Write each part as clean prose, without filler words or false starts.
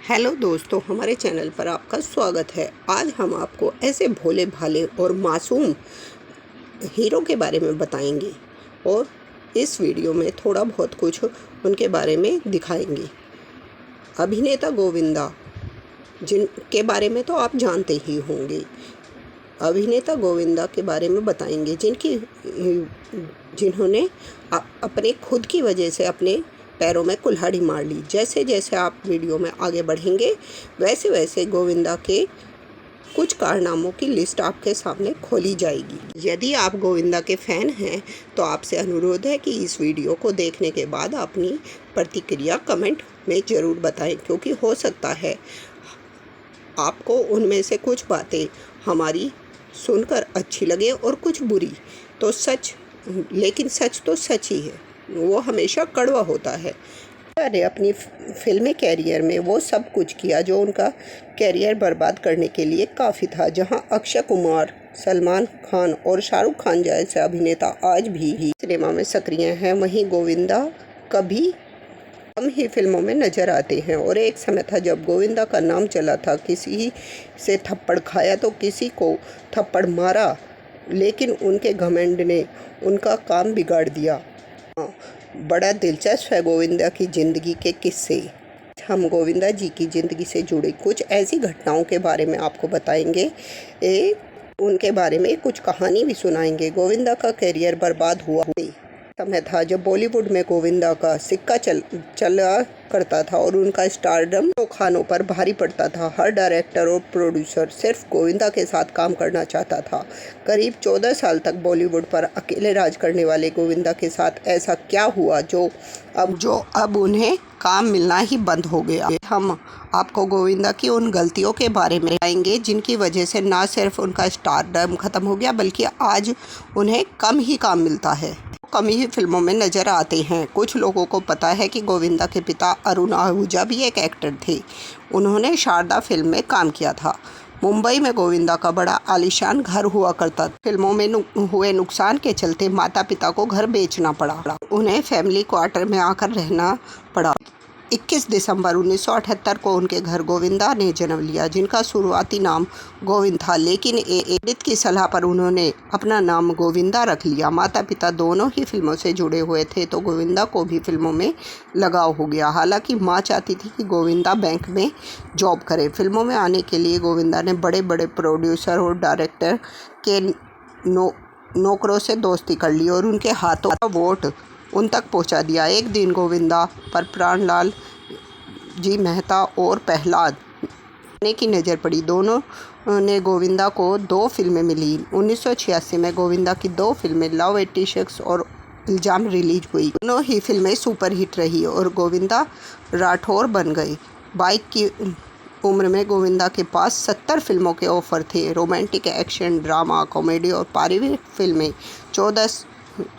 Hello दोस्तों, हमारे channel पर आपका स्वागत है। आज हम आपको ऐसे भोले भाले और मासूम हीरो के बारे में बताएंगे और इस वीडियो में थोड़ा बहुत कुछ उनके बारे में दिखाएंगे। अभिनेता गोविंदा, जिनके बारे में तो आप जानते ही होंगे। अभिनेता गोविंदा के बारे में बताएंगे जिन्होंने अपने खुद की वजह से अपने पैरों में कुल्हाड़ी मार ली। जैसे जैसे आप वीडियो में आगे बढ़ेंगे वैसे वैसे गोविंदा के कुछ कारनामों की लिस्ट आपके सामने खोली जाएगी। यदि आप गोविंदा के फ़ैन हैं तो आपसे अनुरोध है कि इस वीडियो को देखने के बाद अपनी प्रतिक्रिया कमेंट में ज़रूर बताएं, क्योंकि हो सकता है आपको उनमें से कुछ बातें हमारी सुनकर अच्छी लगे और कुछ बुरी। तो लेकिन सच तो सच ही है, वो हमेशा कड़वा होता है। ने अपनी फिल्मी कैरियर में वो सब कुछ किया जो उनका कैरियर बर्बाद करने के लिए काफ़ी था। जहां अक्षय कुमार, सलमान खान और शाहरुख खान जैसे अभिनेता आज भी सिनेमा में सक्रिय हैं, वहीं गोविंदा कभी कम ही फिल्मों में नजर आते हैं। और एक समय था जब गोविंदा का नाम चला था। किसी से थप्पड़ खाया तो किसी को थप्पड़ मारा, लेकिन उनके घमंड ने उनका काम बिगाड़ दिया। बड़ा दिलचस्प है गोविंदा की ज़िंदगी के किस्से। हम गोविंदा जी की ज़िंदगी से जुड़ी कुछ ऐसी घटनाओं के बारे में आपको बताएंगे, उनके बारे में कुछ कहानी भी सुनाएंगे। गोविंदा का करियर बर्बाद हुआ समय था जब बॉलीवुड में गोविंदा का सिक्का चला करता था और उनका स्टारडम खानों पर भारी पड़ता था। हर डायरेक्टर और प्रोड्यूसर सिर्फ गोविंदा के साथ काम करना चाहता था। करीब 14 साल तक बॉलीवुड पर अकेले राज करने वाले गोविंदा के साथ ऐसा क्या हुआ जो अब उन्हें काम मिलना ही बंद हो गया। हम आपको गोविंदा की उन गलतियों के बारे में बताएंगे जिनकी वजह से ना सिर्फ उनका स्टारडम खत्म हो गया, बल्कि आज उन्हें कम ही काम मिलता है, कम ही फिल्मों में नजर आते हैं। कुछ लोगों को पता है कि गोविंदा के पिता अरुण आहूजा भी एक एक्टर थे। उन्होंने शारदा फिल्म में काम किया था। मुंबई में गोविंदा का बड़ा आलीशान घर हुआ करता था। फिल्मों में हुए नुकसान के चलते माता पिता को घर बेचना पड़ा। उन्हें फैमिली क्वार्टर में आकर रहना पड़ा। 21 दिसंबर 1978 को उनके घर गोविंदा ने जन्म लिया, जिनका शुरुआती नाम गोविंद था, लेकिन पंडित की सलाह पर उन्होंने अपना नाम गोविंदा रख लिया। माता पिता दोनों ही फिल्मों से जुड़े हुए थे, तो गोविंदा को भी फिल्मों में लगाव हो गया। हालांकि माँ चाहती थी कि गोविंदा बैंक में जॉब करे। फिल्मों में आने के लिए गोविंदा ने बड़े बड़े प्रोड्यूसर और डायरेक्टर के नौकरों से दोस्ती कर ली और उनके हाथों का वोट उन तक पहुंचा दिया। एक दिन गोविंदा पर प्राणलाल जी मेहता और प्रहलाद की नज़र पड़ी। दोनों ने गोविंदा को 2 फिल्में मिली। 1986 में गोविंदा की 2 फिल्में लव 86 और इल्ज़ाम रिलीज हुई। दोनों ही फिल्में सुपरहिट रही और गोविंदा राठौर बन गए। 22 की उम्र में गोविंदा के पास 70 फिल्मों के ऑफर थे। रोमांटिक, एक्शन, ड्रामा, कॉमेडी और पारिवारिक फिल्में। 14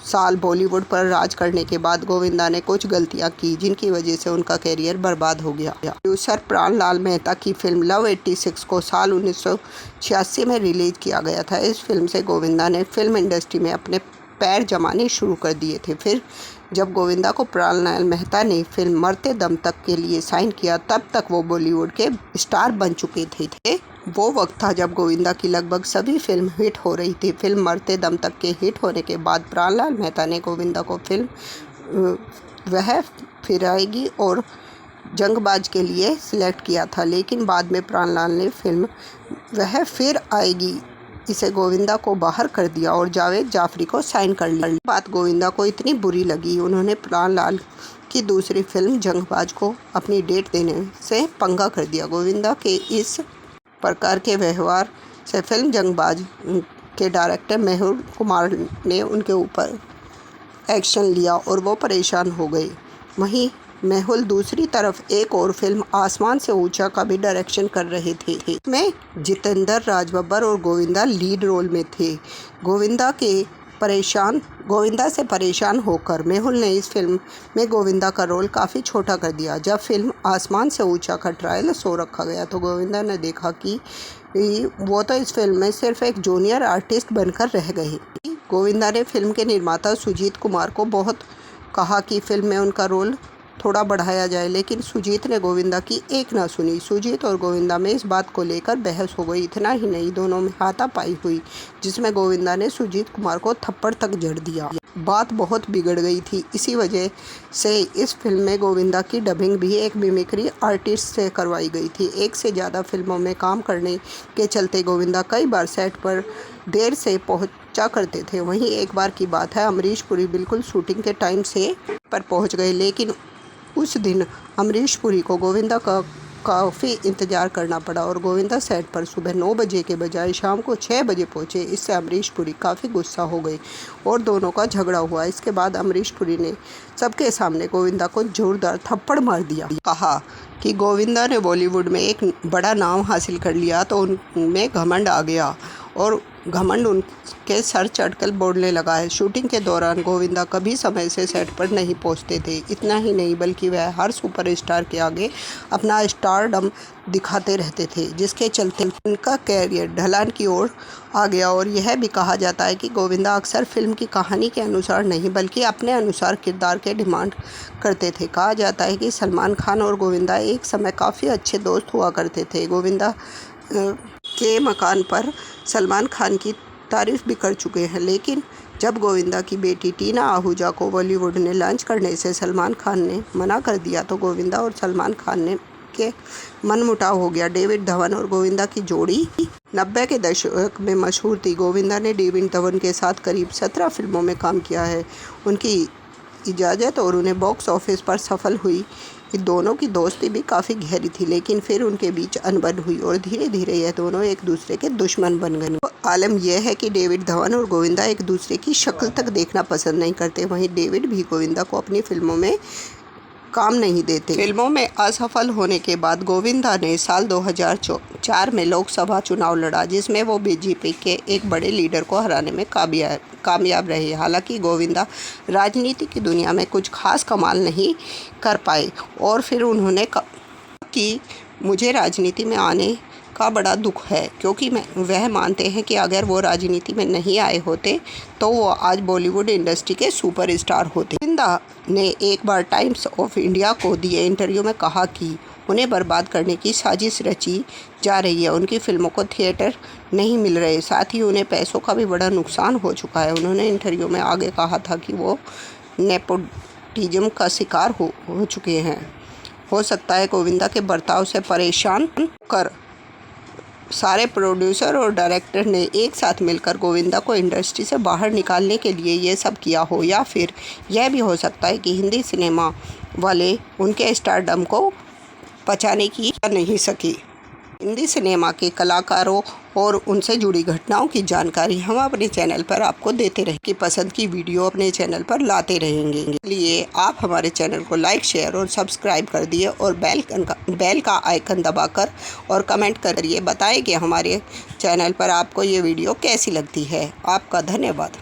साल बॉलीवुड पर राज करने के बाद गोविंदा ने कुछ गलतियां की, जिनकी वजह से उनका करियर बर्बाद हो गया। प्रोड्यूसर प्राणलाल मेहता की फिल्म लव 86 को साल 1986 में रिलीज किया गया था। इस फिल्म से गोविंदा ने फिल्म इंडस्ट्री में अपने पैर जमाने शुरू कर दिए थे। फिर जब गोविंदा को प्राणलाल मेहता ने फिल्म मरते दम तक के लिए साइन किया, तब तक वो बॉलीवुड के स्टार बन चुके थे। वो वक्त था जब गोविंदा की लगभग सभी फिल्म हिट हो रही थी। फिल्म मरते दम तक के हिट होने के बाद प्राणलाल मेहता ने गोविंदा को फिल्म वह फिर आएगी और जंगबाज के लिए सिलेक्ट किया था, लेकिन बाद में प्राणलाल ने फिल्म वह फिर आएगी इसे गोविंदा को बाहर कर दिया और जावेद जाफरी को साइन कर लिया। बात गोविंदा को इतनी बुरी लगी, उन्होंने प्राणलाल की दूसरी फिल्म जंगबाज को अपनी डेट देने से पंगा कर दिया। गोविंदा के इस प्रकार के व्यवहार से फिल्म जंगबाज के डायरेक्टर मेहुल कुमार ने उनके ऊपर एक्शन लिया और वो परेशान हो गए। वहीं मेहुल दूसरी तरफ एक और फिल्म आसमान से ऊंचा का भी डायरेक्शन कर रहे थे। इसमें जितेंद्र राज बब्बर और गोविंदा लीड रोल में थे। गोविंदा से परेशान होकर मेहुल ने इस फिल्म में गोविंदा का रोल काफ़ी छोटा कर दिया। जब फिल्म आसमान से ऊंचा का ट्रायल शो रखा गया तो गोविंदा ने देखा कि वो तो इस फिल्म में सिर्फ एक जूनियर आर्टिस्ट बनकर रह गए। गोविंदा ने फिल्म के निर्माता सुजीत कुमार को बहुत कहा कि फिल्म में उनका रोल थोड़ा बढ़ाया जाए, लेकिन सुजीत ने गोविंदा की एक ना सुनी। सुजीत और गोविंदा में इस बात को लेकर बहस हो गई। इतना ही नहीं, दोनों में हाथापाई हुई, जिसमें गोविंदा ने सुजीत कुमार को थप्पड़ तक जड़ दिया। बात बहुत बिगड़ गई थी। इसी वजह से इस फिल्म में गोविंदा की डबिंग भी एक मिमिक्री आर्टिस्ट से करवाई गई थी। एक से ज़्यादा फिल्मों में काम करने के चलते गोविंदा कई बार सेट पर देर से पहुंचा करते थे। वहीं एक बार की बात है, अमरीश पुरी बिल्कुल शूटिंग के टाइम से पर पहुंच गए, लेकिन उस दिन अमरीश पुरी को गोविंदा का काफ़ी इंतज़ार करना पड़ा और गोविंदा सेट पर सुबह 9 बजे के बजाय शाम को 6 बजे पहुंचे। इससे अमरीश पुरी काफ़ी गुस्सा हो गए और दोनों का झगड़ा हुआ। इसके बाद अमरीश पुरी ने सबके सामने गोविंदा को जोरदार थप्पड़ मार दिया। कहा कि गोविंदा ने बॉलीवुड में एक बड़ा नाम हासिल कर लिया तो उनमें घमंड आ गया और घमंड उनके सर चढ़कर बोलने लगा है। शूटिंग के दौरान गोविंदा कभी समय से सेट पर नहीं पहुंचते थे। इतना ही नहीं, बल्कि वह हर सुपरस्टार के आगे अपना स्टारडम दिखाते रहते थे, जिसके चलते उनका कैरियर ढलान की ओर आ गया। और यह भी कहा जाता है कि गोविंदा अक्सर फिल्म की कहानी के अनुसार नहीं, बल्कि अपने अनुसार किरदार के डिमांड करते थे। कहा जाता है कि सलमान खान और गोविंदा एक समय काफ़ी अच्छे दोस्त हुआ करते थे। गोविंदा के मकान पर सलमान खान की तारीफ भी कर चुके हैं, लेकिन जब गोविंदा की बेटी टीना आहूजा को बॉलीवुड ने लॉन्च करने से सलमान खान ने मना कर दिया तो गोविंदा और सलमान खान ने के मनमुटाव हो गया। डेविड धवन और गोविंदा की जोड़ी 90 के दशक में मशहूर थी। गोविंदा ने डेविड धवन के साथ करीब 17 फिल्मों में काम किया है। उनकी इजाज़त और उन्हें बॉक्स ऑफिस पर सफल हुई। दोनों की दोस्ती भी काफ़ी गहरी थी, लेकिन फिर उनके बीच अनबन हुई और धीरे धीरे यह दोनों एक दूसरे के दुश्मन बन गए। तो आलम यह है कि डेविड धवन और गोविंदा एक दूसरे की शक्ल तक देखना पसंद नहीं करते। वहीं डेविड भी गोविंदा को अपनी फिल्मों में काम नहीं देते। फिल्मों में असफल होने के बाद गोविंदा ने साल 2004 में लोकसभा चुनाव लड़ा, जिसमें वो बीजेपी के एक बड़े लीडर को हराने में कामयाब रहे। हालांकि गोविंदा राजनीति की दुनिया में कुछ खास कमाल नहीं कर पाए और फिर उन्होंने कहा कि मुझे राजनीति में आने का बड़ा दुख है, क्योंकि वह मानते हैं कि अगर वो राजनीति में नहीं आए होते तो वो आज बॉलीवुड इंडस्ट्री के सुपरस्टार होते। गोविंदा ने एक बार टाइम्स ऑफ इंडिया को दिए इंटरव्यू में कहा कि उन्हें बर्बाद करने की साजिश रची जा रही है। उनकी फिल्मों को थिएटर नहीं मिल रहे, साथ ही उन्हें पैसों का भी बड़ा नुकसान हो चुका है। उन्होंने इंटरव्यू में आगे कहा था कि वो नेपोटिज्म का शिकार हो चुके हैं। हो सकता है गोविंदा के बर्ताव से परेशान कर सारे प्रोड्यूसर और डायरेक्टर ने एक साथ मिलकर गोविंदा को इंडस्ट्री से बाहर निकालने के लिए ये सब किया हो, या फिर यह भी हो सकता है कि हिंदी सिनेमा वाले उनके स्टारडम को पचाने की नहीं सकी। हिंदी सिनेमा के कलाकारों और उनसे जुड़ी घटनाओं की जानकारी हम अपने चैनल पर आपको देते रहेंगे। कि पसंद की वीडियो अपने चैनल पर लाते रहेंगे। इसलिए आप हमारे चैनल को लाइक, शेयर और सब्सक्राइब कर दिए और बेल का आइकन दबाकर और कमेंट करिए, बताएं कि हमारे चैनल पर आपको ये वीडियो कैसी लगती है। आपका धन्यवाद।